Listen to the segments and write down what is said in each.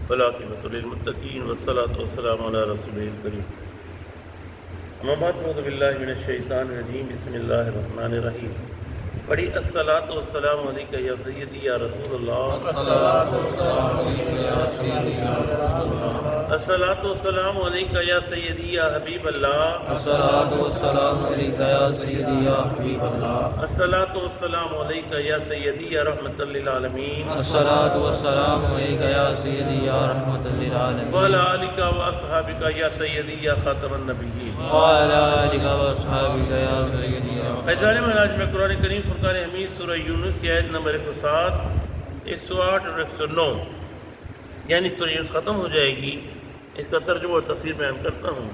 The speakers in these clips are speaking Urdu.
والعاقبۃ للمتقین والصلاۃ والسلام علی رسول الکریم اما بعد اعوذ باللہ من الشیطان الرجیم بسم اللہ الرحمن الرحیم پڑھی الصلاۃ والسلام علیک یا سیدی یا رسول اللہ الصلاۃ والسلام علیک یا سیدی یا رسول اللہ الصلاۃ والسلام علیک یا سیدی یا حبیب اللہ الصلاۃ والسلام علیک یا سیدی یا حبیب اللہ الصلاۃ والسلام علیک یا سیدی یا رحمۃ للعالمین الصلاۃ والسلام علیک یا سیدی یا رحمۃ للعالمین وعلی آلک واصحابک یا سیدی یا خاتم النبیین وعلی آلک واصحابک یا سیدی یا فیضان مناج میں قرآن کریم فرقان حمید سورہ یونس کی آیت نمبر 107 108 اور 109 یعنی سورہ یونس ختم ہو جائے گی، اس کا ترجمہ اور تفسیر بیان کرتا ہوں۔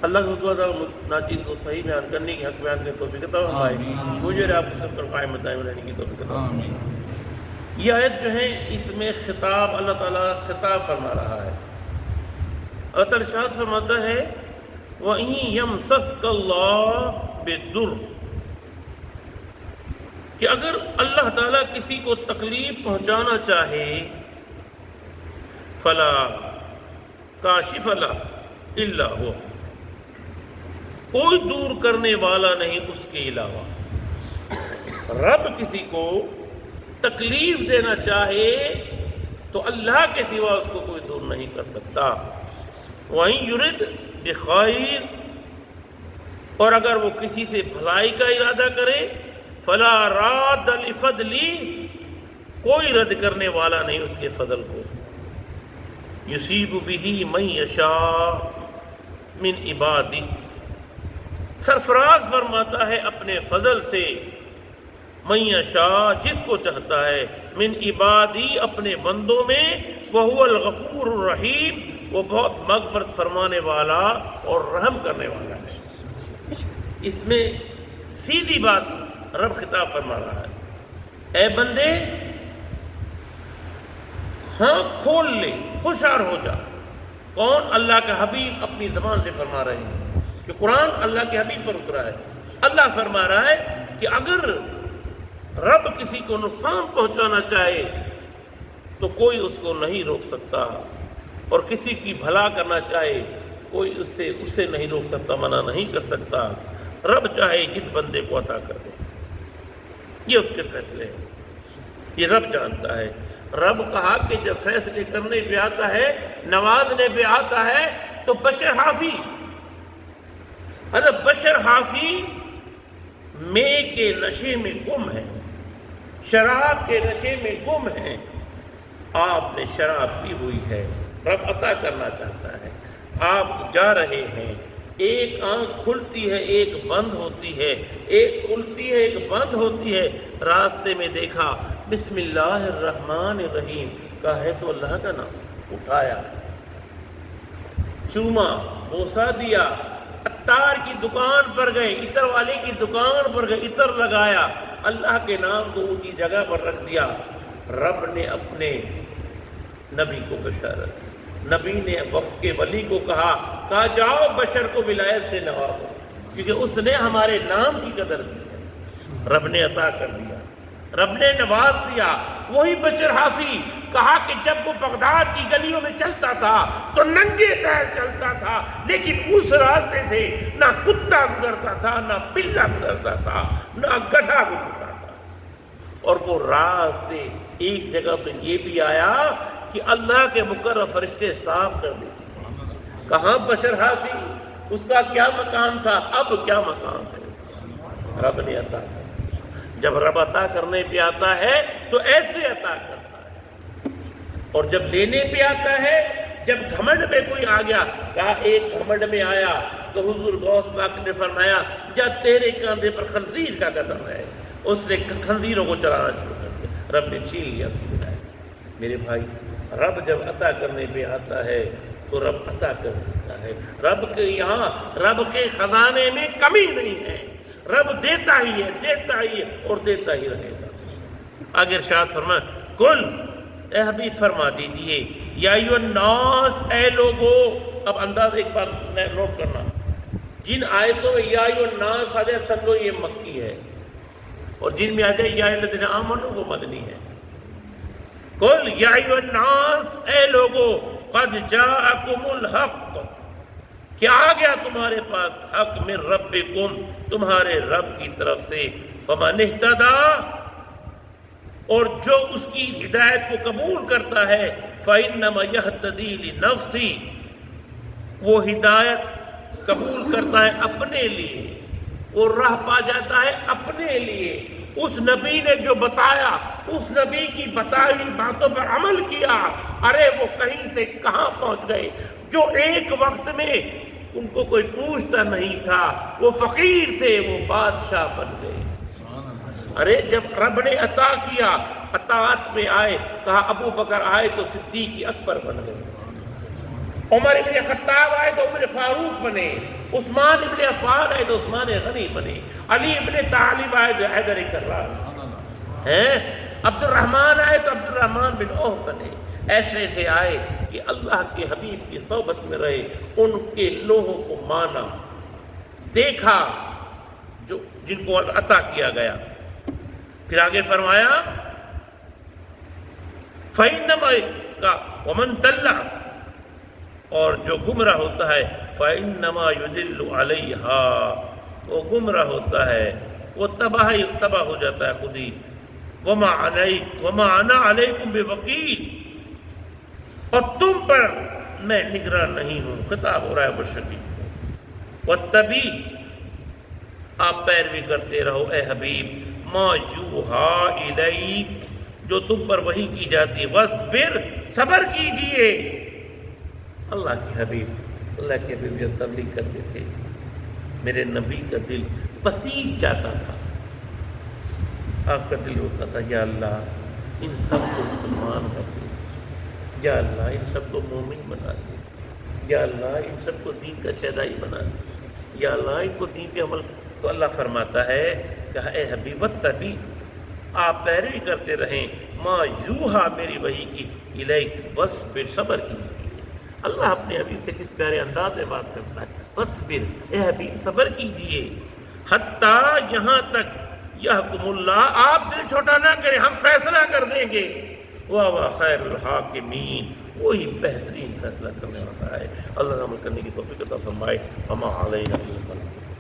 اللہ تعالیٰ ناچیز کو صحیح بیان کرنے کی حق بیان کرنے کی توفیق عطا فرمائے، مجھے اور آپ کو سب پر قائم دائم رہنے کی توفیق عطا فرمائے۔ یہ آیت جو ہے اس میں خطاب اللہ تعالیٰ خطاب فرما رہا ہے۔ اللہ تعالیٰ ارشاد فرماتا ہے وَإِن يَمْسَسْكَ اللَّهُ بِالضُّرِّ کہ اگر اللہ تعالیٰ کسی کو تکلیف پہنچانا چاہے فلا کاشف لہ الا ہوا کوئی دور کرنے والا نہیں اس کے علاوہ۔ رب کسی کو تکلیف دینا چاہے تو اللہ کے سوا اس کو کوئی دور نہیں کر سکتا۔ وَإِن يُرِدْ بِخَيْرٍ اور اگر وہ کسی سے بھلائی کا ارادہ کرے فلا راد لفضلی کوئی رد کرنے والا نہیں اس کے فضل کو۔ یصیب بہ من یشاء من عبادہ سرفراز فرماتا ہے اپنے فضل سے من یشاء جس کو چاہتا ہے من عبادی اپنے بندوں میں وہو الغفور الرحیم وہ بہت مغفرت فرمانے والا اور رحم کرنے والا ہے۔ اس میں سیدھی بات رب خطاب فرما رہا ہے، اے بندے ہاں کھول لے، ہوشیار ہو جا۔ کون؟ اللہ کا حبیب اپنی زبان سے فرما رہے ہیں کہ قرآن اللہ کے حبیب پر اترا ہے۔ اللہ فرما رہا ہے کہ اگر رب کسی کو نقصان پہنچانا چاہے تو کوئی اس کو نہیں روک سکتا، اور کسی کی بھلا کرنا چاہے کوئی اس سے نہیں روک سکتا، منع نہیں کر سکتا۔ رب چاہے جس بندے کو عطا کر دے، یہ اس کے فیصلے ہیں، یہ رب جانتا ہے۔ رب کہا کہ جب فیصلے کرنے پہ آتا ہے، نوازنے پہ آتا ہے تو بشر حافی حضرت بشر حافی میں کے نشے میں گم ہے، شراب کے نشے میں گم ہے۔ آپ نے شراب پی ہوئی ہے، رب عطا کرنا چاہتا ہے۔ آپ جا رہے ہیں، ایک آنکھ کھلتی ہے ایک بند ہوتی ہے، ایک کھلتی ہے ایک بند ہوتی ہے۔ راستے میں دیکھا بسم اللہ الرحمن الرحیم کا ہے تو اللہ کا نام اٹھایا، چوما، بوسہ دیا، عطار کی دکان پر گئے، عطر والے کی دکان پر گئے، عطر لگایا، اللہ کے نام کو اونچی جگہ پر رکھ دیا۔ رب نے اپنے نبی کو بشارت، نبی نے وقت کے ولی کو کہا جاؤ بشر کو ولایت سے نوازو، کیونکہ اس نے ہمارے نام کی قدر کی ہے۔ رب نے عطا کر دیا، رب نے نواز دیا۔ وہی بشر حافی کہا کہ جب وہ بغداد کی گلیوں میں چلتا تھا تو ننگے پیر چلتا تھا، لیکن اس راستے سے نہ کتا گزرتا تھا، نہ بلّا گزرتا تھا، نہ گدھا گزرتا تھا۔ اور وہ راستے ایک جگہ پہ یہ بھی آیا کہ اللہ کے مقرر فرشتے صاف کر دیتے تھے۔ کہاں بشر حافی، اس کا کیا مقام تھا، اب کیا مقام ہے اس کا؟ رب نے عطا کر دیا۔ جب رب عطا کرنے پہ آتا ہے تو ایسے عطا کرتا ہے، اور جب لینے پہ آتا ہے، جب گھمنڈ میں کوئی آ گیا، کہا ایک گھمنڈ میں آیا تو حضور غوث پاک نے فرمایا جا تیرے کاندھے پر خنزیر کا قدم ہے، اس نے خنزیروں کو چلانا شروع کر دیا، رب نے چھین لیا پھر ولایت۔ میرے بھائی، رب جب عطا کرنے پہ آتا ہے تو رب عطا کر دیتا ہے۔ رب کے یہاں، رب کے خزانے میں کمی نہیں ہے، رب دیتا ہی ہے، دیتا ہی ہے اور دیتا ہی رہے گا۔ آگے ارشاد فرمائے کل اے حبیب فرما دیجئے یا ایھا الناس اے لوگو۔ اب انداز ایک بار نوٹ کرنا، جن آیتوں میں یا ایھا الناس آ جائے سمجھو یہ مکی ہے، اور جن میں آ جائے یا الذین آمنوا وہ مدنی ہے۔ قل یا ایھا الناس، اے لوگو، قد جاءکم الحق، کیا آ گیا تمہارے پاس حق، من ربکم، تمہارے رب کی طرف سے، فمن اہتدی، اور جو اس کی ہدایت کو قبول کرتا ہے، فإنما یہتدی لنفسی، وہ ہدایت قبول کرتا ہے اپنے لیے، وہ راہ پا جاتا ہے اپنے لیے۔ اس نبی نے جو بتایا، اس نبی کی بتائی ہوئی باتوں پر عمل کیا، ارے وہ کہیں سے کہاں پہنچ گئے۔ جو ایک وقت میں ان کو کوئی پوچھتا نہیں تھا، وہ فقیر تھے، وہ بادشاہ بن گئے۔ ارے جب رب نے عطا کیا، اطاعت میں آئے، کہا ابو بکر آئے تو صدیق اکبر بن گئے، عمر ابن خطاب آئے تو عمر فاروق بنے، عثمان ابن عفان آئے تو عثمان غنی بنے، علی ابن طالب آئے تو حیدر کرار ہیں، عبد الرحمن آئے تو عبد الرحمن بن اوف بنے۔ ایسے ایسے آئے کہ اللہ کے حبیب کی صحبت میں رہے، ان کے لوہوں کو مانا، دیکھا جو جن کو عطا کیا گیا۔ پھر آگے فرمایا فَإِنَّمَا وَمَن تَلَّ، اور جو گمراہ ہوتا ہے، فَإِنَّمَا يُدِلُّ عَلَيْهَا، وہ گمراہ ہوتا ہے، وہ تباہ ہو جاتا ہے خود ہی۔ وَمَا أَنَا عَلَيْكُمْ بِوَكِيلٍ، اور تم پر میں نگراں نہیں ہوں، خطاب ہو رہا ہے بشر کی۔ وَاتَّبِعْ، آپ پیروی کرتے رہو اے حبیب، مَا يُوحَىٰ إِلَيْكَ، جو تم پر وحی کی جاتی ہے، وَاصْبِرْ، صبر کیجئے۔ اللہ کے حبیب جب تبلیغ کرتے تھے، میرے نبی کا دل پسیج جاتا تھا، آپ کا دل ہوتا تھا یا اللہ ان سب کو مسلمان کر دے، یا اللہ ان سب کو مومن بنا دے، یا اللہ ان سب کو دین کا شہدائی بنا دے، یا اللہ ان کو دین پہ عمل۔ تو اللہ فرماتا ہے کہ اے حبیب واتبع، آپ پیروی کرتے رہیں، ما یوحا، میری وحی کی، الیک، واصبر، صبر کیجیے۔ اللہ اپنے حبیب سے کس پیارے انداز میں بات کرتا ہے، واصبر، اے حبیب صبر کیجیے، حتیٰ، یہاں تک، یحکم اللہ، آپ دل چھوٹا نہ کریں، ہم فیصلہ کر دیں گے، وَهُوَ خَيْرُ الْحَاكِمِينَ، وہی بہترین فیصلہ کرنے والا ہے۔ اللہ عمل کرنے کی توفیق عطا فرمائے۔ وَمَا عَلَيْنَا إِلَّا الْبَلَاغُ۔